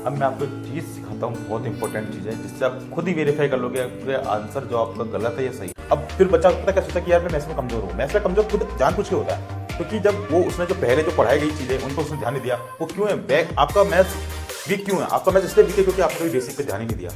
अब मैं आपको एक चीज़ सिखाता हूँ, बहुत इंपॉर्टेंट चीज़ है, जिससे आप खुद ही वेरीफाई कर लोगे कि आंसर जो आपका गलत है या सही। अब फिर बच्चा पता क्या सोचता है कि यार मैं मैथ्स में कमजोर हूँ। मैथ्स में कमजोर खुद जानबूझ के होता है, क्योंकि जब वो उसने जो पहले जो पढ़ाई गई चीज़ें उन पर उसने ध्यान नहीं दिया। वो क्यों है बैक, आपका मैथ्स वीक क्यों है? आपका मैथ्स इसलिए वीक है क्योंकि आपने कोई बेसिक पे ध्यान ही नहीं दिया।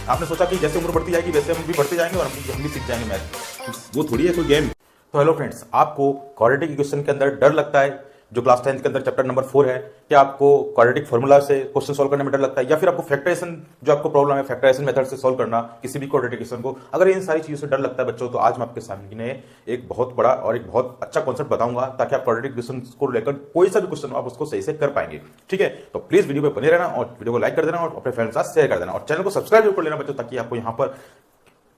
आपने सोचा कि जैसे उम्र बढ़ती जाएगी वैसे हम भी बढ़ते जाएंगे और हम भी सीख जाएंगे मैथ्स। वो थोड़ी है कोई गेम। तो हेलो फ्रेंड्स, आपको क्वाड्रेटिक इक्वेशन के अंदर डर लगता है जो क्लास 10 के अंदर चैप्टर नंबर 4 है? क्या आपको क्वाड्रेटिक फार्मूला से क्वेश्चन सॉल्व करने में डर लगता है, या फिर आपको फैक्टराइजेशन जो आपको प्रॉब्लम है फैक्टराइजेशन मेथड से सॉल्व करना किसी भी क्वाड्रेटिक इक्वेशन को, अगर इन सारी चीजों से डर लगता है बच्चों, तो आज मैं आपके सामने एक बहुत बड़ा और एक बहुत अच्छा कॉन्सेप्ट बताऊंगा ताकि आप क्वाड्रेटिक इक्वेशन को लेकर कोई सा भी क्वेश्चन आप उसको सही से कर पाएंगे। ठीक है, तो प्लीज वीडियो पे बने रहना और वीडियो को लाइक कर देना और अपने फ्रेंड्स के साथ शेयर कर देना और चैनल को सब्सक्राइब भी कर लेना बच्चों, ताकि आपको यहाँ पर,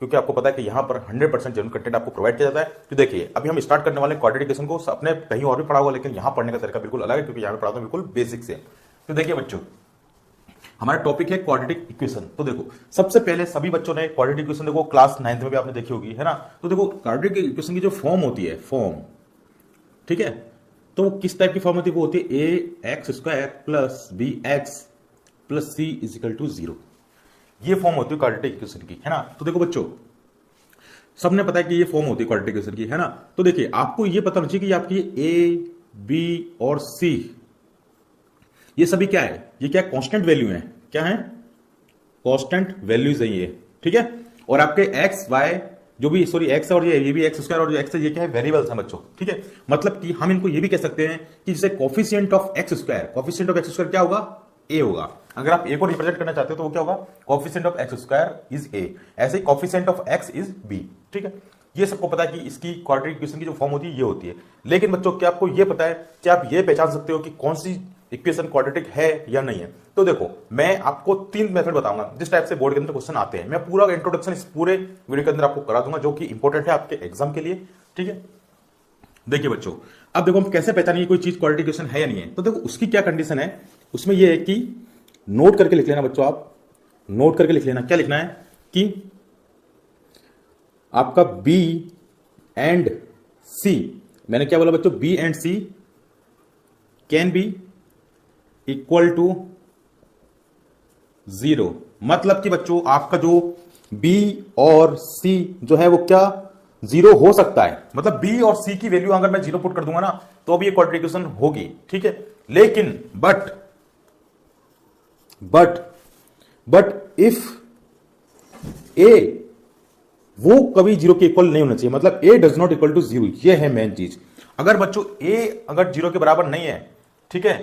क्योंकि आपको पता है कि यहाँ पर 100% जेन्युइन कंटेंट आपको प्रोवाइड किया जाता है। तो देखिए, अभी हम स्टार्ट करने वाले क्वाड्रेटिक इक्वेशन को अपने कहीं और भी पढ़ा हुआ, लेकिन यहाँ पढ़ने का तरीका बिल्कुल अलग है, क्योंकि यहाँ पे पढ़ाता हूँ बिल्कुल बेसिक से। तो देखिए बच्चों, हमारा टॉपिक है क्वाड्रेटिक इक्वेशन। तो देखो, सबसे पहले सभी बच्चों ने क्वाड्रेटिक इक्वेशन देखो क्लास 9th में भी आपने देखी होगी, है ना? तो देखो, क्वाड्रेटिक इक्वेशन की जो फॉर्म होती है, फॉर्म, ठीक है, तो वो किस टाइप की फॉर्म होती है? वो होती है ax² plus bx plus c is equal to 0। ये फॉर्म होती है क्वाड्रेटिक इक्वेशन की, है ना? तो देखो बच्चों, सबने पता है कि ये फॉर्म होती है क्वाड्रेटिक इक्वेशन की, है ना? तो देखिए, आपको ये पता होना चाहिए कि आपकी a, b और c ये सभी क्या है? ये क्या कांस्टेंट वैल्यू है? क्या है? कांस्टेंट वैल्यूज है ये, ठीक है? और आपके x, y जो भी, सॉरी x और ये भी x² और जो x है ये क्या है? वेरिएबल्स हैं बच्चों, ठीक है? मतलब कि हम इनको ये भी कह सकते हैं कि जैसे coefficient of x², coefficient of x² क्या होगा? a होगा। अगर आप a को रिप्रेजेंट करना चाहते हो तो वो क्या होगा? Coefficient of x² is a। ऐसे ही coefficient of x is b, ठीक है? ये सबको पता है कि इसकी क्वाड्रेटिक इक्वेशन की जो फॉर्म होती है ये होती है। लेकिन बच्चों, क्या आपको ये पता है कि आप ये पहचान सकते हो कि कौन सी इक्वेशन क्वाड्रेटिक है या नहीं है? तो देखो, मैं आपको 3 मेथड बताऊंगा जिस टाइप से बोर्ड के अंदर क्वेश्चन आते हैं। मैं पूरा इंट्रोडक्शन इस पूरे वीडियो के अंदर आपको करा दूंगा, जो कि इंपॉर्टेंट है आपके एग्जाम के लिए, ठीक है? देखिए बच्चों, अब देखो हम कैसे पहचानेंगे कोई चीज क्वाड्रेटिक इक्वेशन है या नहीं है। तो देखो, उसकी क्या कंडीशन है, उसमें यह है कि नोट करके लिख लेना बच्चों, आप नोट करके लिख लेना। क्या लिखना है कि आपका B एंड C, मैंने क्या बोला बच्चों? B and C can be equal to 0। मतलब कि बच्चों, आपका जो B और C जो है वो क्या 0 हो सकता है। मतलब B और C की वैल्यू अगर मैं 0 पुट कर दूंगा ना, तो अभी ये क्वाड्रेटिक इक्वेशन होगी, ठीक है? लेकिन बट इफ A वो कभी 0 के इक्वल नहीं होना चाहिए। मतलब A does not equal to 0, ये है मेन चीज। अगर बच्चों A अगर 0 के बराबर नहीं है, ठीक है,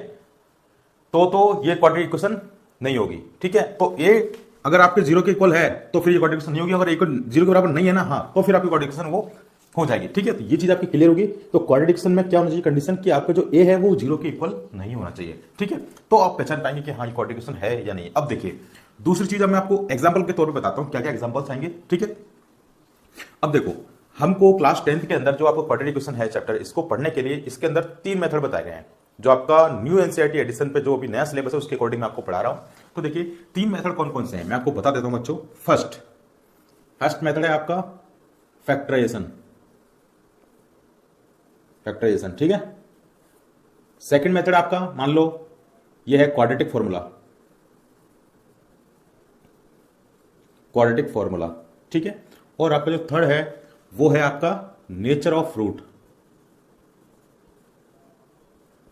तो ये क्वाड्रेटिक इक्वेशन नहीं होगी, ठीक है? तो A अगर आपके 0 के इक्वल है तो फिर ये क्वाड्रेटिक इक्वेशन नहीं होगी। अगर A 0 के बराबर नहीं है ना, हाँ, तो फिर आपकी क्वाड्रेटिक इक्वेशन वो हो जाएगी, ठीक है? तो ये चीज आपकी क्लियर होगी। तो क्वाड्रेटिक इक्वेशन में क्या होना चाहिए कंडीशन, कि आपका जो A है वो 0 के इक्वल नहीं होना चाहिए, ठीक है? तो आप पहचान पाएंगे कि हाँ ये क्वाड्रेटिक इक्वेशन है या नहीं। अब देखिए, दूसरी चीज मैं आपको एग्जाम्पल के तौर पर बताता हूं क्या क्या एग्जाम्पल्स आएंगे, ठीक है? अब देखो, हमको क्लास 10th के अंदर जो आपको क्वाड्रेटिक इक्वेशन है चैप्टर, इसको पढ़ने के लिए इसके अंदर 3 मेथड बताए गए हैं, जो आपका न्यू एनसीईआरटी एडिशन पे जो अभी नया सिलेबस है उसके अकॉर्डिंग मैं आपको पढ़ा रहा हूं। तो देखिए, 3 मेथड कौन कौन से हैं मैं आपको बता देता हूं बच्चों। फर्स्ट मेथड है आपका फैक्टराइजेशन, ठीक है? सेकंड मेथड आपका, मान लो यह है क्वाड्रेटिक फॉर्मूला, ठीक है? और आपका जो थर्ड है वो है आपका नेचर ऑफ रूट।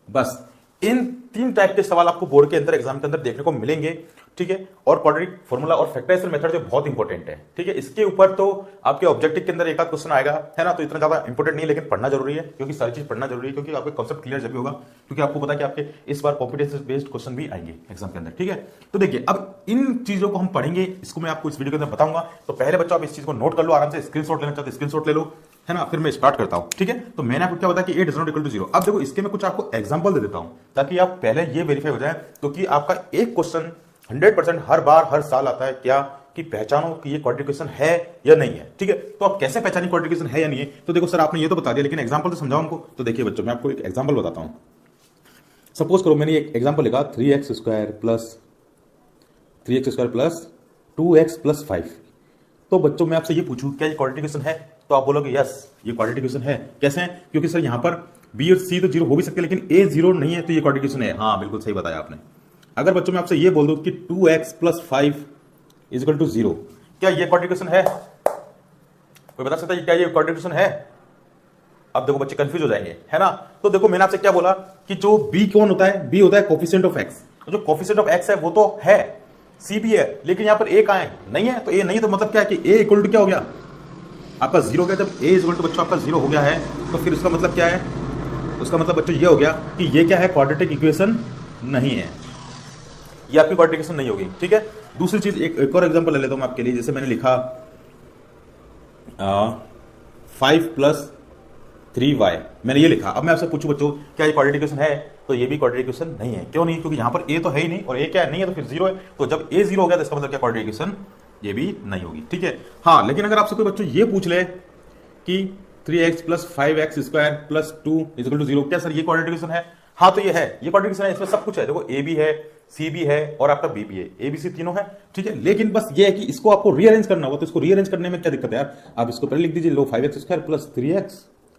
बस इन 3 टाइप के सवाल आपको बोर्ड के अंदर एग्जाम के अंदर देखने को मिलेंगे, ठीक है? और क्वाड्रेटिक फार्मूला और फैक्टराइजेशन मेथड जो बहुत इंपॉर्टेंट है, ठीक है? इसके ऊपर तो आपके ऑब्जेक्टिव के अंदर एक आध क्वेश्चन आएगा, है ना? तो इतना ज्यादा इंपॉर्टेंट नहीं है, लेकिन पढ़ना जरूरी है, क्योंकि सारी चीज पढ़ना जरूरी है, क्योंकि आपका कॉन्सेप्ट क्लियर जब भी होगा, क्योंकि आपको पता है कि आपके इस बार कॉम्पिटेंस बेस्ड क्वेश्चन भी आएंगे एग्जाम के अंदर, ठीक है? तो देखिए, अब इन चीजों को हम पढ़ेंगे, इसको मैं आपको इस वीडियो के अंदर बताऊंगा। तो पहले बच्चों आप इस चीज को नोट कर लो आराम से, स्क्रीनशॉट लेना चाहते स्क्रीनशॉट ले लो, है ना? फिर मैं स्टार्ट करता हूं, ठीक है? तो मैंने आपको क्या बताया कि A does not equal to 0। अब देखो, इसके मैं कुछ आपको एग्जांपल दे देता हूं ताकि आप पहले ये वेरीफाई हो जाए, क्योंकि आपका एक क्वेश्चन 100% हर बार हर साल आता है, क्या कि पहचानो कि ये क्वाड्रेटिक इक्वेशन है या नहीं है, ठीक है? तो आप कैसे पहचाने क्वाड्रेटिक इक्वेशन है या नहीं है? तो देखो सर, आपने ये तो बता दिया, लेकिन एग्जांपल तो समझाओ हमको। तो देखिए बच्चों, मैं आपको एक एग्जांपल बताता हूं। सपोज करो मैंने एक एग्जांपल लिखा 3x² प्लस 2x प्लस 5। तो बच्चों मैं आपसे ये पूछूं, क्या ये क्वाड्रेटिक इक्वेशन है? तो आप बोलोगे यस, ये क्वाड्रेटिक इक्वेशन है। कैसे है? क्योंकि सर यहाँ पर B और C तो 0 हो भी सकते हैं, लेकिन A 0 नहीं है, तो ये क्वाड्रेटिक इक्वेशन है। हाँ, बिल्कुल सही बताया आपने। अगर बच्चों मैं आपसे ये बोल दूं कि 2x plus 5 is equal to 0, क्या ये क्वाड्रेटिक इक्वेशन है? कोई बता सकता है क्या ये क्वाड्रेटिक इक्वेशन है? अब देखो बच्चे कंफ्यूज हो जाएंगे, है ना। तो देखो मैंने आपसे क्या बोला कि जो b कौन होता है? b होता है कोफिशिएंट ऑफ x। जो कोफिशिएंट ऑफ x है वो तो है, c भी है, लेकिन यहां पर a कहां है? नहीं है। तो a नहीं, तो मतलब क्या है कि a इक्वल टू क्या हो गया आपका 0 हो गया। जब a इक्वल टू बच्चों आपका 0 हो गया है तो फिर उसका मतलब क्या है? उसका मतलब बच्चों ये हो गया कि ये क्या है? क्वाड्रेटिक इक्वेशन नहीं है, ये आपकी क्वाड्रेटिक इक्वेशन नहीं होगी। ठीक है। दूसरी चीज एक और एग्जांपल ले लेता हूं मैं आपके लिए। जैसे मैंने लिखा 5 प्लस 3y, मैंने ये लिखा। अब मैं आपसे पूछूं बच्चों क्या ये क्वाड्रेटिक इक्वेशन है? तो ये भी क्वाड्रेटिक इक्वेशन नहीं है। क्यों नहीं? क्योंकि यहां पर a तो है ही नहीं, और a क्या है? नहीं है, तो फिर 0 है। तो जब a 0 हो गया तो इसका मतलब क्या? क्वाड्रेटिक इक्वेशन ये भी नहीं होगी। ठीक है। हाँ, लेकिन अगर आपसे कोई बच्चों ये पूछ ले कि 3x plus 5x square plus 2 is equal to 0, क्या सर ये क्वाड्रेटिक इक्वेशन है? हाँ, तो ये है, ये क्वाड्रेटिक इक्वेशन है। इसमें सब कुछ है। देखो a भी है, c भी है और आपका b भी है, a b c तीनों है। ठीक है। लेकिन बस ये है कि इसको आपको रीअरेंज करना होगा। तो इसको रीअरेंज करने में क्या दिक्कत है यार? आप इसको पहले लिख दीजिए, लो 5x square plus 3x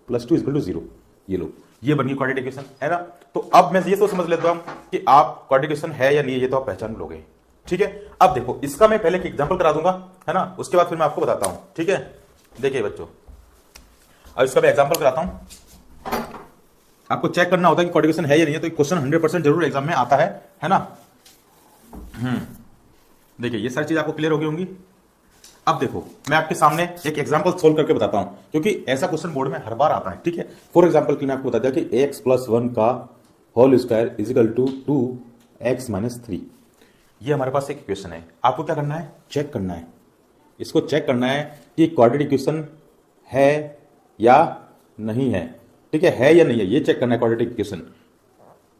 plus 2 is equal to 0। ये लो, ये बन गई क्वाड्रेटिक इक्वेशन, है ना। तो अब मैं ये तो समझ लेता हूं कि आप क्वाड्रेटिक इक्वेशन है या नहीं है, ये तो आप पहचान लोगे। ठीक है। अब देखो इसका मैं पहले एक एग्जांपल करा दूंगा, है ना, उसके बाद फिर मैं आपको बताता हूं। ठीक है। देखिए बच्चों, अब इसका मैं एग्जांपल कराता हूं। आपको चेक करना होता है कि क्वाड्रेटिक इक्वेशन है या नहीं है। तो क्वेश्चन 100% जरूर एग्जाम में आता है ना। देखिए ये सारी चीज आपको क्लियर हो गई होंगी। अब देखो मैं आपके सामने एक एग्जांपल सोल्व करके बताता हूं, क्योंकि ऐसा क्वेश्चन बोर्ड में हर बार आता है। ठीक है। फॉर एग्जांपल के लिए मैं आपको बता दिया कि x प्लस 1 का whole square is equal to 2x minus 3। ये हमारे पास एक इक्वेशन है। आपको क्या करना है? चेक करना है। इसको चेक करना है कि क्वाड्रेटिक इक्वेशन है या नहीं है। ठीक है या नहीं है, ये चेक करना है क्वाड्रेटिक इक्वेशन।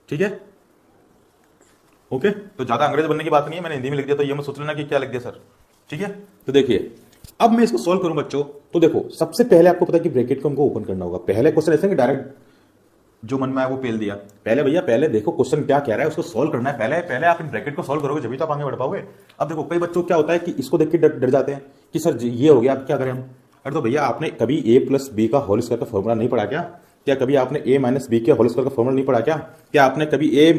ठीक है। ओके। तो ज्यादा अंग्रेज बनने की बात नहीं है, मैंने हिंदी में लिख दिया तो ये मत सोच लेना कि क्या लिख दिया सर। ठीक है। तो देखिए अब मैं इसको सोल्व करूं बच्चों, तो देखो सबसे पहले आपको पता है कि ब्रैकेट को हमको ओपन करना होगा। पहले क्वेश्चन ऐसे कि डायरेक्ट जो मन में आया वो पेल दिया। पहले भैया पहले देखो क्वेश्चन क्या कह रहा है, उसको सोल्व करना है। पहले आप इन ब्रैकेट को सोल्व करोगे जब तो आप आगे बढ़ पाओगे। अब देखो कई बच्चों क्या होता है कि इसको देख के डर जाते हैं कि सर ये हो गया, अब क्या करें हम? अरे तो भैया आपने कभी ए प्लस बी का होल स्क्वायर का फॉर्मूला नहीं पढ़ा क्या? क्या कभी आपने ए माइनस बी के होल स्क्वायर का फॉर्मूला नहीं पढ़ा क्या? क्या आपने कभी ए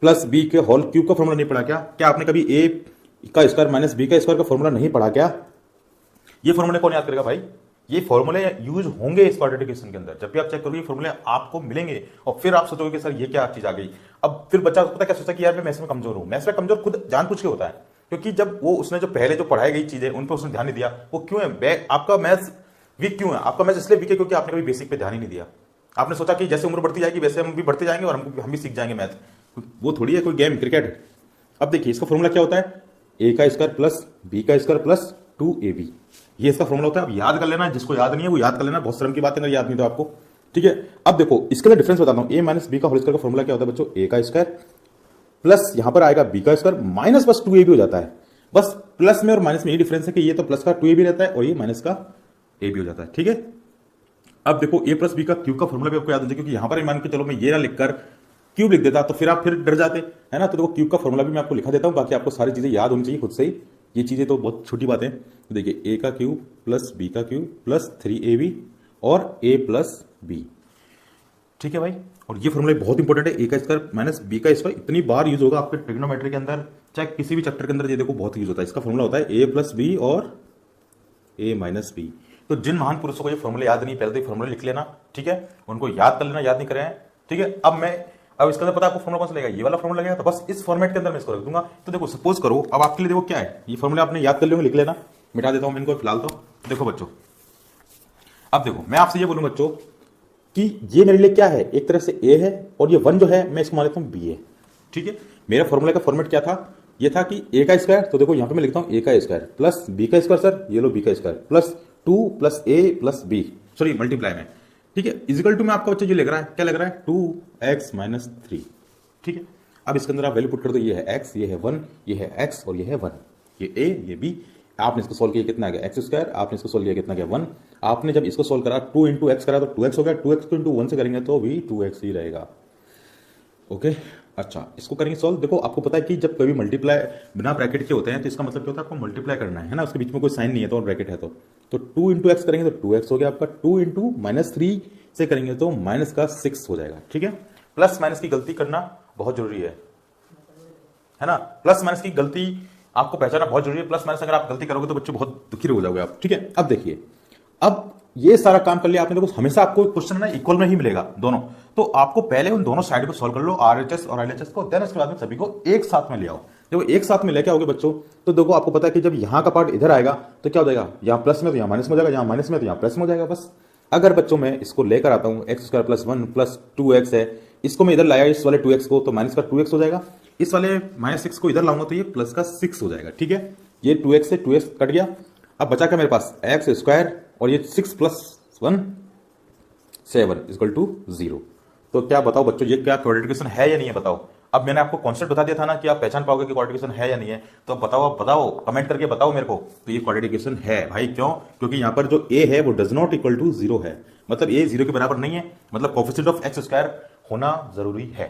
प्लस बी के होल क्यूब का फॉर्मूला नहीं पढ़ा क्या? क्या आपने कभी ए का स्क्वायर माइनस बी का स्क्वायर का फॉर्मूला नहीं पढ़ा क्या? ये फॉर्मूले कौन याद करेगा भाई? ये फॉर्मूले यूज होंगे इस क्वाड्रेटिक इक्वेशन के अंदर। जब भी आप चेक करोगे फॉर्मूले आपको मिलेंगे और फिर आप सोचोगे कि सर ये क्या चीज आ गई। अब फिर बच्चा पता क्या सोचता है कि यार मैं मैथ्स में कमजोर हूं। मैथ्स में कमजोर खुद जानबूझ के होता है, क्योंकि जब वो उसने जो पहले जो पढ़ाई गई चीजें उन पर उसने ध्यान नहीं दिया। वो क्यों है? आपका मैथ्स वीक क्यों है? आपका मैथ्स इसलिए वीक है क्योंकि आपने कभी बेसिक पे ध्यान ही नहीं दिया। आपने सोचा कि जैसे उम्र बढ़ती जाएगी वैसे हम भी बढ़ते जाएंगे और हम भी सीख जाएंगे मैथ। वो थोड़ी है कोई गेम क्रिकेट। अब देखिए इसका फॉर्मूला क्या होता है? ए का स्क्वायर प्लस बी का स्क्वायर प्लस 2ab, ये इसका फॉर्मूला होता है। अब याद कर लेना, जिसको याद नहीं है वो याद कर लेना। बहुत शर्म की बात है अगर याद नहीं तो आपको। ठीक है। अब देखो इसके लिए डिफरेंस बताता हूं। ए माइनस बी का होल स्क्वायर का फॉर्मूला क्या होता है बच्चों? ए का स्क्वायर प्लस यहां पर आएगा बी का स्क्वायर माइनस बस 2ab हो जाता है। बस प्लस में और माइनस में ये डिफरेंस है कि ये तो प्लस का 2ab रहता है और ये माइनस का ab हो जाता है। ठीक है। अब देखो ए प्लस बी का क्यूब का फॉर्मूला भी आपको याद होता है, क्योंकि यहां पर मान के चलो मैं ये ना लिखकर क्यूब लिख देता तो फिर आप फिर डर जाते, है ना। तो देखो क्यूब का फॉर्मूला भी मैं आपको लिखा देता हूं, बाकी आपको सारी चीजें याद होनी चाहिए खुद से ही। ये चीजें तो बहुत छोटी बात है। तो देखिए ए का क्यूब प्लस बी का क्यूब प्लस 3ab और a प्लस बी। ठीक है भाई। और ये फॉर्मूला बहुत इंपॉर्टेंट है। ए का स्क्वायर माइनस बी का स्क्वायर इतनी बार यूज होगा आपके ट्रिग्नोमेट्री के अंदर, चाहे किसी भी चैप्टर के अंदर, ये देखो बहुत यूज होता है। इसका फॉर्मूला होता है a प्लस बी और a माइनस बी। तो जिन महान पुरुषों को ये फॉर्मूला याद नहीं, पहले तो ये फॉर्मूला लिख लेना। ठीक है। उनको याद कर लेना, याद नहीं करें। ठीक है। अब इसके अंदर पता आपको फॉर्मूला कौन सा लगेगा? ये वाला फॉर्मूला लगेगा। तो बस इस फॉर्मेट के अंदर मैं इसको रख दूंगा। तो देखो सपोज करो, अब आपके लिए देखो क्या है, ये फॉर्मूला आपने याद कर लिया, लिख लेना। मिटा देता हूं मैं इनको फिलहाल। तो देखो बच्चों, अब देखो मैं आपसे ये बोलूं बच्चों कि ये मेरे लिए क्या है? एक तरह से ए है और ये 1 जो है मैं इसको मान लेता हूं बी है। ठीक है। मेरा फॉर्मूला का फॉर्मेट क्या था? ये था कि ए का स्क्वायर, तो देखो यहां पे मैं लिखता हूं ए का स्क्वायर प्लस बी का स्क्वायर, सर ये लो बी का स्क्वायर प्लस 2 प्लस ए प्लस बी, सॉरी मल्टीप्लाई में। ठीक है। इजिकल टू में आपका बच्चा ये लग रहा है, क्या लग रहा है? 2x minus 3। ठीक है। अब इसके अंदर आप वैल्यू पुट कर दो। ये है x, ये है 1, ये है x और ये है 1। ये a, ये b। आपने इसको सोल्व किया कितना आ गया? X square. आपने इसको सोल्व किया कितना गया? 1। आपने जब इसको सोल्व करा 2 इंटू एक्स करा तो 2x हो गया। 2x को इंटू 1 से करेंगे तो भी 2x ही रहेगा। ओके। अच्छा, इसको करेंगे सॉल्व। देखो आपको पता है कि जब कभी मल्टीप्लाई बिना ब्रैकेट के होते हैं तो इसका मतलब क्या होता है? आपको मल्टीप्लाई करना है ना, उसके बीच में कोई साइन नहीं है तो ब्रैकेट है। तो 2 इंटू एक्स करेंगे तो 2x हो गया आपका। 2 इंटू माइनस 3 से करेंगे तो माइनस का 6 हो जाएगा। ठीक है। प्लस माइनस की गलती करना बहुत जरूरी है। है ना। प्लस माइनस की गलती आपको पहचानना बहुत जरूरी है। प्लस माइनस अगर आप गलती करोगे तो बच्चे बहुत दुखी हो जाओगे आप, ठीक है। अब देखिए, अब ये सारा काम कर लिया आपने, देखो हमेशा आपको क्वेश्चन ना इक्वल में ही मिलेगा दोनों, तो आपको पहले उन दोनों साइड को सॉल्व कर लो, आरएचएस और एलएचएस को, देन उसके बाद में सभी को एक साथ में ले आओ। देखो एक साथ में लेके आओगे बच्चों, तो देखो आपको पता है कि जब यहां का पार्ट इधर आएगा तो क्या हो जाएगा, यहां प्लस में तो यहां माइनस में हो जाएगा, यहां माइनस में तो यहां प्लस में हो जाएगा। बस अगर बच्चों मैं इसको लेकर आता हूं x square plus 1 plus 2x है, इसको मैं इधर लाया इस वाले 2x को, तो माइनस का 2x हो जाएगा। इस वाले -6 को इधर लाऊंगा तो ये प्लस का 6 हो जाएगा, ठीक है। ये 2x से 2x कट गया, अब बचा क्या मेरे पास, एक्स स्क्वायर और ये 6 प्लस 1 7 इक्वल टू 0। तो क्या बताओ बच्चों, ये क्या क्वाड्रेटिक इक्वेशन है या नहीं है, बताओ। अब मैंने आपको कॉन्सेप्ट बता दिया था ना कि आप पहचान पाओगे कि क्वाड्रेटिक इक्वेशन है या नहीं है, तो अब बताओ, आप बताओ, कमेंट करके बताओ मेरे को। तो ये क्वाड्रेटिक इक्वेशन है भाई, क्यों, क्योंकि यहाँ पर जो a है वो डज नॉट इक्वल टू 0 है, मतलब a 0 के बराबर नहीं है, मतलब कोएफिशिएंट ऑफ एक्स स्क्वायर होना जरूरी है।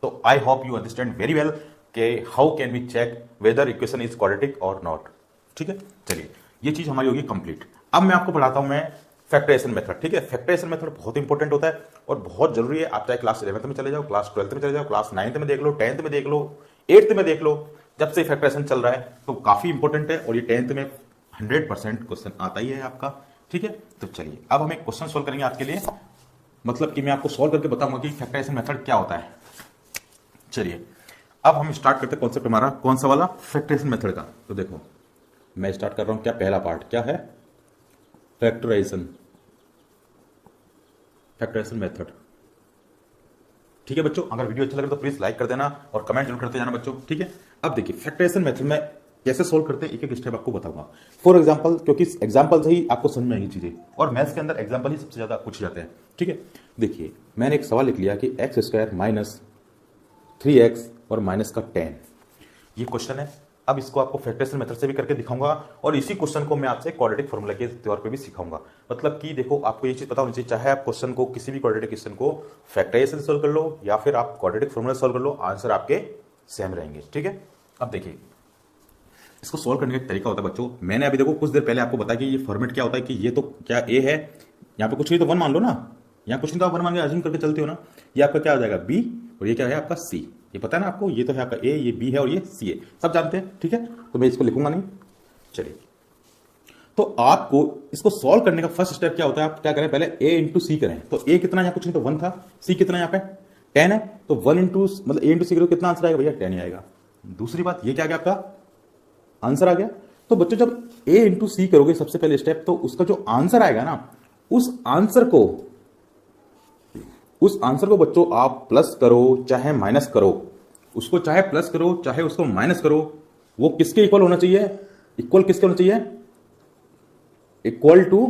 तो I hope you understand very well कि how can we check whether equation is quadratic और नॉट, ठीक है। चलिए ये चीज हमारी होगी कंप्लीट। अब मैं आपको पढ़ाता हूं मैं फैक्टराइजेशन मेथड, ठीक है। फैक्टराइजेशन मेथड बहुत इंपॉर्टेंट होता है और बहुत जरूरी है। आप चाहे क्लास 11th में चले जाओ, क्लास 12th में चले जाओ, क्लास 9th में देख लो, 10th में देख लो, 8th में देख लो, जब से फैक्टराइजेशन चल रहा है तो काफी इंपॉर्टेंट है। और ये 10th में 100% क्वेश्चन आता ही है आपका, ठीक है। तो चलिए अब हम एक क्वेश्चन सोल्व करेंगे आपके लिए, मतलब कि मैं आपको सोल्व करके बताऊंगा कि फैक्टराइजेशन मेथड क्या होता है। चलिए अब हम स्टार्ट करते हैं कॉन्सेप्ट हमारा कौन सा वाला, फैक्टराइजेशन मेथड का। तो देखो मैं स्टार्ट कर रहा हूं, क्या पहला पार्ट क्या है, फैक्टराइजेशन मेथड, ठीक है बच्चों। अगर वीडियो अच्छा लगे तो प्लीज लाइक कर देना और कमेंट जरूर करते जाना बच्चों, ठीक है। अब देखिए फैक्टराइजेशन मेथड में कैसे सोल्व करते हैं, एक एक स्टेप आपको बताऊंगा। फॉर एग्जांपल, क्योंकि एग्जांपल से ही आपको समझ में आएंगी चीजें, और मैथ्स के अंदर एग्जांपल ही सबसे ज्यादा पूछे जाते हैं, ठीक है। देखिए मैंने एक सवाल लिख लिया कि एक्स स्क्वायर माइनस 3x और माइनस का 10, ये क्वेश्चन है। अब इसको आपको फैक्टराइजेशन मेथड से भी करके दिखाऊंगा और इसी क्वेश्चन को मैं आपसे क्वाड्रेटिक फार्मूला के तौर पे भी सिखाऊंगा। मतलब कि देखो आपको ये चीज पता होनी चाहिए, चाहे आप क्वेश्चन को किसी भी क्वाड्रेटिक क्वेश्चन को फैक्टराइजेशन से सोल्व कर लो या फिर आप क्वाड्रेटिक फार्मूला से सोल्व कर लो, आंसर आपके सेम रहेंगे, ठीक है। अब देखिए इसको सोल्व करने का एक तरीका होता है बच्चों, मैंने अभी देखो कुछ देर पहले आपको बताया कि ये फॉर्मेट क्या होता है, कि ये तो क्या ए है, यहाँ पे कुछ नहीं तो 1 मान लो ना, यहाँ कुछ नहीं तो आप 1 मान के अज्यूम करके चलते हो ना, ये आपका क्या हो जाएगा बी और ये क्या है आपका सी, ये पता है ना आपको, ये तो है आपका ए, ये बी है और ये सी है, सब जानते हैं, ठीक है। तो मैं इसको लिखूंगा नहीं। चलिए तो आपको इसको सॉल्व करने का फर्स्ट स्टेप क्या होता है, आप क्या करें, पहले a इंटू सी करें। तो a कितना, यहाँ कुछ नहीं तो 1 था, c कितना यहाँ पे 10 है, तो 1 इंटू मतलब a इंटू सी करो कितना आंसर आएगा भैया, 10 ही आएगा। दूसरी बात ये क्या आ गया आपका आंसर आ गया। तो बच्चों जब a इंटू सी करोगे सबसे पहले स्टेप, तो उसका जो आंसर आएगा ना, उस आंसर को बच्चों आप प्लस करो चाहे माइनस करो, उसको चाहे प्लस करो चाहे उसको माइनस करो, वो किसके इक्वल होना चाहिए, इक्वल किसके होना चाहिए, इक्वल टू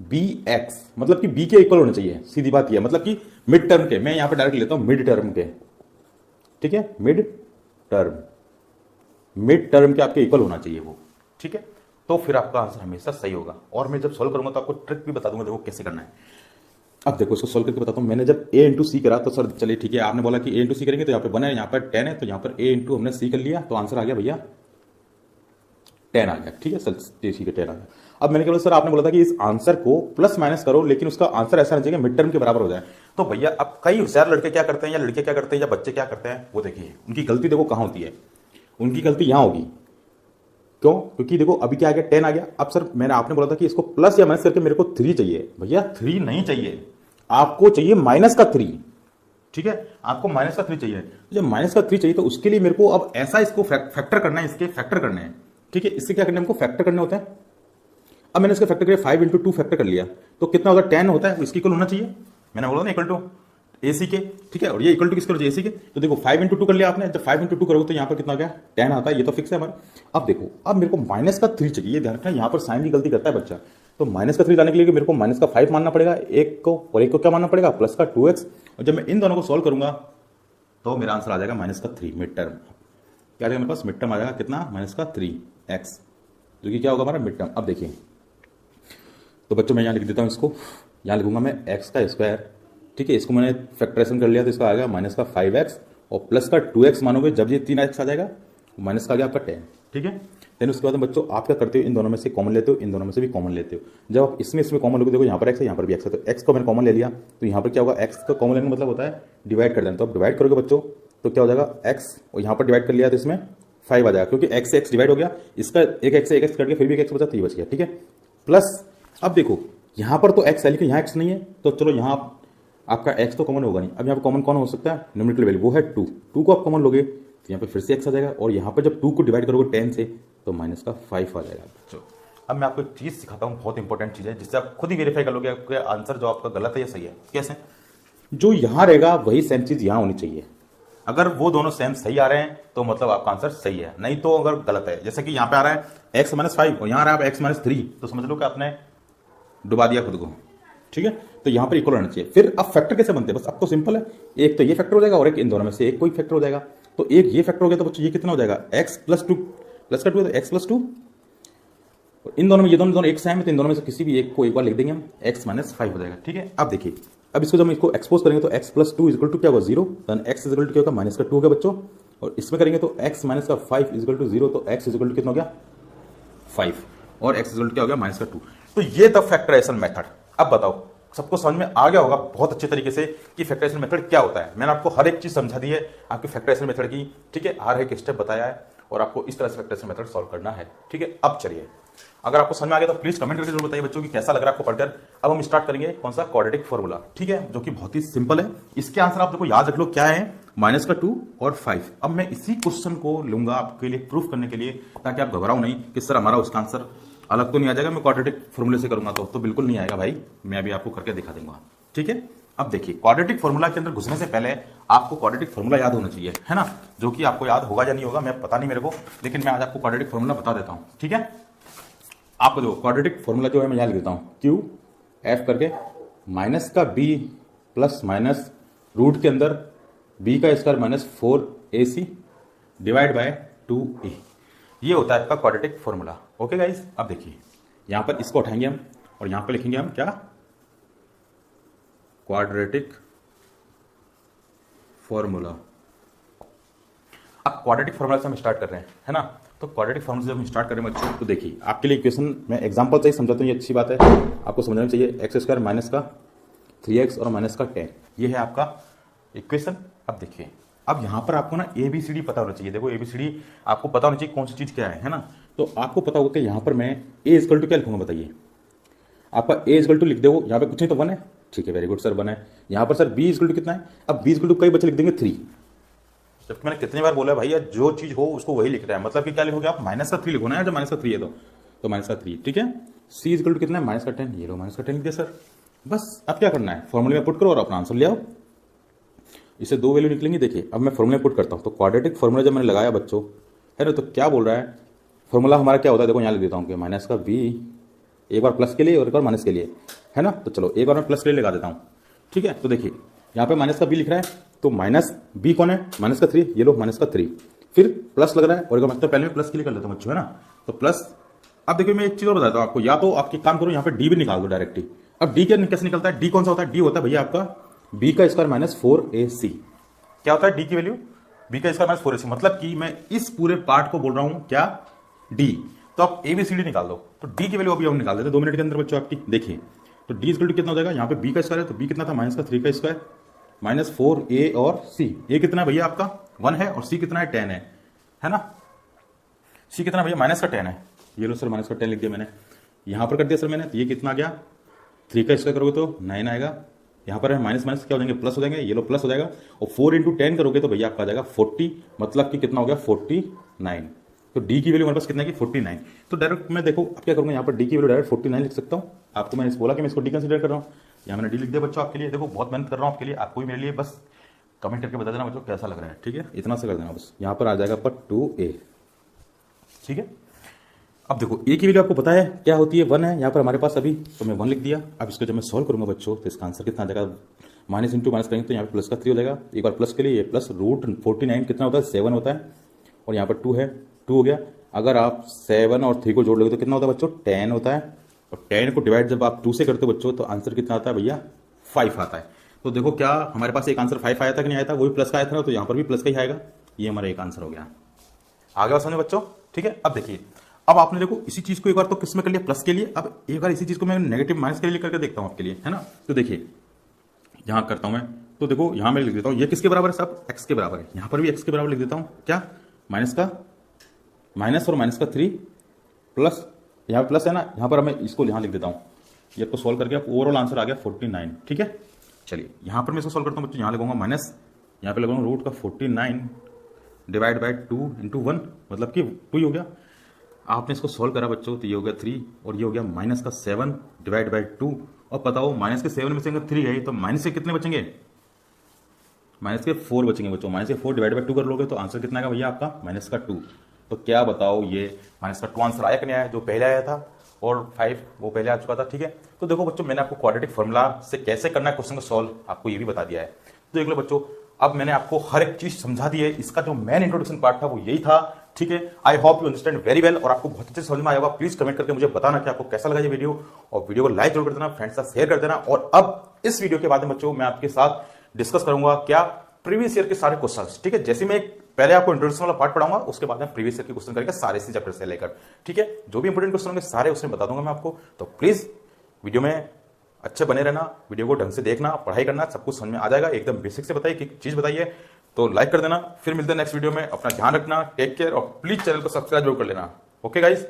बी एक्स, मतलब कि बी के इक्वल होना चाहिए, सीधी बात यह, मतलब कि मिड टर्म के, मैं यहां पे डायरेक्ट लेता हूं मिड टर्म के, ठीक है, मिड टर्म के आपके इक्वल होना चाहिए वो, ठीक है। तो फिर आपका आंसर हमेशा सही होगा। और मैं जब सोल्व करूंगा तो आपको ट्रिक भी बता दूंगा, देखो कैसे करना है। अब देखो इसको सोल्व करके बताता हूं। मैंने जब a इंटू सी करा तो सर चलिए ठीक है, आपने बोला कि a इंटू सी करेंगे, तो यहाँ पे 1 है, यहाँ पर 10 है, तो यहाँ पर a इंटू हमने सी कर लिया, तो आंसर आ गया भैया 10 आ गया, ठीक है सर, ठीक है 10 आ गया। अब मैंने क्या बोला, सर आपने बोला था कि इस आंसर को प्लस माइनस करो, लेकिन उसका आंसर ऐसा नहीं चाहिए मिड टर्म के बराबर हो जाए। तो भैया अब कई होशियार लड़के क्या करते हैं या लड़के क्या करते हैं या बच्चे क्या करते हैं, वो देखिए उनकी गलती देखो कहां होती है, उनकी गलती यहां होगी। क्यों, क्योंकि देखो अभी क्या आ गया 10 आ गया। अब सर मैंने आपने बोला था कि इसको प्लस या माइनस करके मेरे को 3 चाहिए, भैया 3 नहीं चाहिए, आपको चाहिए माइनस का 3, ठीक है, आपको माइनस का 3 चाहिए। जब माइनस का 3 चाहिए तो उसके लिए मेरे को अब ऐसा इसको फैक्टर करना है, इसके फैक्टर करने हैं, ठीक है। इससे क्या करना है, हमको फैक्टर करने होते हैं। अब मैंने इसका फैक्टर किया 5 इंटू 2 फैक्टर कर लिया, तो कितना होगा 10 होता है, इसकी इक्वल होना चाहिए, मैंने बोला ना इक्वल टू एसी के, ठीक है। और ये इक्वल टू किसके, एसी के। तो देखो 5 इंटू 2 कर लिया आपने, जब 5 इंटू 2 करोगे तो यहाँ पर कितना हो गया 10 आता है, ये तो फिक्स है हमारा। अब देखो अब मेरे को माइनस का 3 चाहिए, ध्यान रखना यहाँ पर साइन की गलती करता है बच्चा। तो माइनस का 3 लाने के लिए मेरे को माइनस का 5 मानना पड़ेगा एक को, और एक को क्या मानना पड़ेगा प्लस का 2x, और जब मैं इन दोनों को सोल्व करूंगा तो मेरा आंसर आ जाएगा माइनस का 3 मिड टर्म। क्या आ जाएगा मेरे पास, मिड टर्म आ जाएगा कितना, माइनस का 3x, जो कि क्या होगा हमारा मिड टर्म। अब देखिए तो बच्चों मैं यहाँ लिख देता हूँ, इसको यहाँ लिखूंगा मैं x का स्क्वायर, ठीक है, इसको मैंने फैक्टराइजेशन कर लिया तो इसका आ गया माइनस का 5x और प्लस का 2x मानोगे, जब ये 3x आ जाएगा माइनस का आ गया आपका 10, ठीक है। देन उसके बाद बच्चों आप क्या करते हो, इन दोनों में से कॉमन लेते हो, इन दोनों में से भी कॉमन लेते हो। जब आप इसमें कॉमन लोगे, देखो यहाँ पर x है यहाँ पर भी x है, तो x को मैंने कॉमन ले लिया, तो यहाँ पर क्या होगा, x का कॉमन लेने का मतलब होता है डिवाइड कर देना। तो आप डिवाइड करोगे बच्चों तो क्या हो जाएगा x, और यहाँ पर डिवाइड कर लिया तो इसमें 5 आ जाएगा, क्योंकि x से x डिवाइड हो गया, इसका एक x से एक x कट गया, फिर भी एक x बचा, तो ये बच गया। ठीक है, प्लस अब देखो यहाँ पर तो x है लेकिन यहाँ x नहीं है, तो चलो यहाँ आपका x तो कॉमन होगा नहीं। अब यहाँ पर कॉमन कौन हो सकता है, न्यूमरेटर वैल्यू वो है 2, 2 को आप कॉमन लोगे तो यहाँ पे फिर से x आ जाएगा, और यहाँ पर जब 2 को डिवाइड करोगे 10 से तो माइनस का 5 आ जाएगा। चलो अब मैं आपको एक चीज़ सिखाता हूँ, बहुत इंपॉर्टेंट चीज़ है, जिससे आप खुद ही वेरीफाई कर लोगे आपका आंसर जो आपका गलत है या सही है। कैसे, जो यहाँ रहेगा वही सेम चीज़ यहाँ होनी चाहिए। अगर वो दोनों सेम सही आ रहे हैं तो मतलब आपका आंसर सही है, नहीं तो अगर गलत है, जैसे कि यहाँ पे आ रहा है x माइनस 5 और यहाँ आ रहा है x माइनस 3, तो समझ लो कि आपने डुबा दिया खुद को। ठीक है, तो यहाँ पर इक्वल रहना चाहिए। फिर अब फैक्टर कैसे बनते हैं, बस अब तो सिंपल है, एक तो ये फैक्टर हो जाएगा और एक इन दोनों में से एक कोई फैक्टर हो जाएगा। तो एक ये फैक्टर हो गया तो बच्चों ये कितना हो जाएगा, x प्लस 2 प्लस का 2 तो x प्लस 2, और इन दोनों में ये दोनों एक सेम है तो इन दोनों में से किसी भी एक को एक बार लिख देंगे हम, x माइनस 5 हो जाएगा। ठीक है, अब देखिए, अब इसको जब हम इसको एक्सपोज करेंगे तो x प्लस 2 इक्वल टू क्या होगा 0, देन x इक्वल टू क्या होगा माइनस का 2 होगा बच्चों, और इसमें करेंगे तो x माइनस का 5 इक्वल टू 0, तो x इक्वल टू कितना हो गया 5, और x इक्वल टू क्या हो गया माइनस का 2। तो ये द फैक्टराइजेशन मेथड। अब बताओ सबको समझ में आ गया होगा बहुत अच्छे तरीके से कि फैक्टराइजेशन मेथड क्या होता है। मैंने आपको हर एक चीज समझा दी है आपकी फैक्टराइजेशन मेथड की। ठीक है, हर एक स्टेप बताया है और आपको इस तरह से फैक्टराइजेशन मेथड सॉल्व करना है। ठीक है, अब चलिए, अगर आपको समझ में आ गया तो प्लीज कमेंट करके जरूर बताइए बच्चों कि कैसा लग रहा है आपको पढ़कर। अब हम स्टार्ट करेंगे कौन सा, क्वाड्रेटिक फॉर्मूला। ठीक है, जो कि बहुत ही सिंपल है। इसके आंसर आप देखो याद रख लो क्या है, माइनस का 2 और 5। अब मैं इसी क्वेश्चन को लूंगा आपके लिए प्रूफ करने के लिए, ताकि आप घबराओ नहीं कि सर हमारा उसका आंसर अलग तो नहीं आ जाएगा, मैं क्वाड्रेटिक फॉर्मूले से करूंगा तो बिल्कुल नहीं आएगा भाई, मैं अभी आपको करके दिखा दूंगा। ठीक है, अब देखिए क्वाड्रेटिक फॉर्मूला के अंदर घुसने से पहले आपको क्वाड्रेटिक फॉर्मूला याद होना चाहिए, है ना, जो कि आपको याद होगा या नहीं होगा मैं पता नहीं मेरे को, लेकिन मैं आज आपको क्वाड्रेटिक फॉर्मूला बता देता हूं। ठीक है, आपको जो क्वाड्रेटिक फॉर्मूला जो है मैं यहां लिख देता हूं, क्यू एफ करके माइनस का बी प्लस माइनस रूट के अंदर बी का square minus 4ac divide by 2a, ये होता है आपका क्वाड्रेटिक फॉर्मूला। ओके गाइस, अब देखिए यहां पर इसको उठाएंगे हम और यहां पर लिखेंगे हम क्या, क्वाड्रेटिक फॉर्मूला। अब क्वाड्रेटिक फॉर्मूला से हम स्टार्ट कर रहे हैं, है ना, तो क्वाड्रेटिक फॉर्मूला से हम स्टार्ट करें बच्चों, तो देखिए आपके लिए इक्वेशन मैं एग्जांपल से ही समझाता हूं, ये अच्छी बात है, आपको समझना चाहिए। एक्स स्क्वायर माइनस का 3x और माइनस का 10, ये है आपका इक्वेशन। अब देखिए, अब यहां पर आपको ना ABCD पता होना चाहिए। देखो ABCD आपको पता होना चाहिए कौन सी चीज क्या है ना, तो आपको पता होगा कि यहां पर मैं a इक्वल टू क्या लिखूंगा बताइए, आपका a इक्वल टू लिख दो, यहां पे कुछ नहीं तो 1 है। ठीक है, वेरी गुड सर, 1 है। यहां पर सर b इक्वल टू कितना है, अब b इक्वल टू कई बच्चे लिख देंगे 3। जबकि मैंने कितनी बार बोला भैया जो चीज हो उसको वही लिख रहा है, मतलब कि क्या लिखोगे आप, माइनस का 3 लिखो ना, जब माइनस का 3 है तो माइनस का 3। ठीक है, c इक्वल टू कितना है माइनस का 10, ये लो माइनस का 10 लिख दिया सर। बस अब क्या करना है, फॉर्मूले में पुट करो और अपना आंसर ले आओ। इससे 2 वैल्यू निकलेंगी। देखिए अब मैं फॉर्मूले में पुट करता हूं, तो क्वाड्रेटिक फॉर्मूला जब मैंने लगाया बच्चों, है ना, तो क्या बोल रहा है फॉर्मूला हमारा क्या होता है, देखो यहाँ लिख देता हूँ कि माइनस का b एक बार प्लस के लिए और एक बार माइनस के लिए, है ना, तो चलो एक बार मैं प्लस के लिए लगा देता हूँ। ठीक है, तो देखिए यहाँ पे माइनस का b लिख रहा है, तो माइनस b कौन है, माइनस का 3, ये लो माइनस का 3, फिर प्लस लग रहा है और एक मतलब पहले मैं प्लस के लिए कर लेता हूँ बच्चों, है ना, तो प्लस। अब देखिए मैं एक चीज और बताता हूँ आपको, या तो आपकी काम करो यहाँ पे d भी निकाल दो डायरेक्टली। अब d कैसे निकलता है, d कौन सा होता है, d होता है भैया आपका b का स्क्वायर माइनस 4ac। क्या होता है d की वैल्यू, b का स्क्वायर माइनस 4ac, मतलब कि मैं इस पूरे पार्ट को बोल रहा हूँ क्या, d। तो आप ABCD निकाल दो, तो d की वैल्यू अभी हम निकाल देते 2 मिनट के अंदर बच्चों आपकी। देखिए तो d इक्वल टू कितना हो जाएगा, यहाँ पे b का स्क्वायर है तो b कितना था माइनस का 3 का स्क्वायर माइनस 4a और c, a कितना है भैया आपका 1 है और c कितना है 10 है ना, c कितना भैया माइनस का 10 है, ये लो सर माइनस का 10 लिख दिया मैंने, यहाँ पर कर दिया सर मैंने, तो ये कितना आ गया 3 का स्क्वायर करोगे तो 9 आएगा, यहाँ पर माइनस माइनस क्या हो जाएंगे प्लस हो जाएंगे, ये लो प्लस हो जाएगा, और 4 इंटू 10 करोगे तो भैया आपका आ जाएगा 40, मतलब कि कितना हो गया 49। तो d की वैल्यू हमारे पास कितना है कि 49। तो डायरेक्ट मैं देखो अब क्या करूंगा, यहाँ पर d की वैल्यू डायरेक्ट 49 लिख सकता हूँ। आपको मैंने बोला कि मैं इसको d कंसीडर कर रहा हूँ, यहाँ मैंने d लिख दिया बच्चों आपके लिए। देखो बहुत मेहनत कर रहा हूँ आपके लिए, आपको भी मेरे लिए, बस कमेंट करके बता देना बच्चों कैसा लग रहा है। ठीक है, इतना से कर देना बस, यहाँ पर आ जाएगा पर 2a। ठीक है, अब देखो a की वैल्यू आपको पता है क्या होती है, 1 है यहाँ पर हमारे पास अभी, तो मैं 1 लिख दिया। अब इसको जब मैं सॉल्व करूंगा बच्चों तो इसका आंसर कितना आ जाएगा, माइनस इंटू माइनस करेंगे तो यहाँ पे प्लस का 3 हो जाएगा, एक बार प्लस के लिए ये प्लस रूट 49 कितना होता है 7 होता है, और यहाँ पर 2 है 2 हो गया। अगर आप 7 और 3 को जोड़ लोगे तो कितना होता है बच्चों 10 होता है, और 10 को डिवाइड जब आप 2 से करते हो बच्चों तो आंसर कितना आता है भैया 5 आता है। तो देखो क्या हमारे पास एक आंसर 5 आया था कि नहीं आया था, वही प्लस का आया था ना, तो यहाँ पर भी प्लस का ही आएगा, ये हमारा एक आंसर हो गया। आगे बात समझो बच्चों। ठीक है, अब देखिए अब आपने देखो इसी चीज को एक बार तो किस में कर लिया प्लस के लिए, अब एक बार इसी चीज को मैं नेगेटिव माइनस के लिए करके देखता हूँ आपके लिए, है ना। तो देखिए यहाँ करता हूँ मैं, तो देखो यहाँ मैं लिख देता हूँ, ये किसके बराबर है साहब, x के बराबर है। यहाँ पर भी x के बराबर लिख देता हूँ, क्या, माइनस और माइनस का 3 प्लस, यहाँ प्लस है ना, यहाँ पर मैं इसको यहाँ लिख देता हूँ। ये को सॉल्व करके ओवरऑल आंसर आ गया 49। ठीक है, चलिए यहाँ पर मैं इसको सॉल्व करता हूँ बच्चों। यहाँ लगाऊंगा माइनस, यहाँ पे लगाऊंगा रूट का 49 डिवाइड बाई 2 इंटू 1, मतलब कि 2 ही हो गया। आपने इसको सॉल्व करा बच्चों तो ये हो गया 3 और ये हो गया माइनस का 7 डिवाइड बाई 2। और बताओ माइनस के 7 में से 3 है तो माइनस के कितने बचेंगे, माइनस के 4 बचेंगे बच्चों। माइनस के 4 डिवाइड बाई 2 कर लोगे तो आंसर कितना आएगा भैया आपका, माइनस का 2। तो क्या बताओ ये माइनस का 2 आंसर आया कि नहीं आया, जो पहले आया था और 5 वो पहले आ चुका था। ठीक है, तो देखो बच्चों मैंने आपको क्वाड्रेटिक फॉर्मूला से कैसे करना है क्वेश्चन को सॉल्व आपको ये भी बता दिया है। तो देख लो बच्चों, अब मैंने आपको हर एक चीज समझा दी है। इसका जो मेन इंट्रोडक्शन पार्ट था वो यही था। ठीक है, आई hope you understand very well और आपको बहुत अच्छे से समझ में आया होगा। प्लीज कमेंट करके मुझे बताना कि आपको कैसा लगा ये वीडियो, और वीडियो को लाइक जरूर कर देना, फ्रेंड्स के साथ शेयर कर देना। और अब इस वीडियो के बाद में बच्चों मैं आपके साथ डिस्कस करूंगा क्या, प्रीवियस ईयर के सारे क्वेश्चंस। ठीक है, जैसे मैं पहले आपको इंट्रोडक्शन वाला पार्ट पढ़ाऊंगा, उसके बाद में प्रीवियस ईयर के क्वेश्चन करके सारे इसी चैप्टर से लेकर। ठीक है, जो भी इंपोर्टेंट क्वेश्चन होंगे सारे उसमें बता दूंगा मैं आपको। तो प्लीज वीडियो में अच्छे बने रहना, वीडियो को ढंग से देखना, पढ़ाई करना, सब कुछ समझ में आ जाएगा। एकदम बेसिक से बताइए, चीज बताइए। तो लाइक कर देना, फिर मिलते हैं नेक्स्ट वीडियो में। अपना ध्यान रखना, टेक केयर, और प्लीज चैनल को सब्सक्राइब जरूर कर लेना। Okay guys.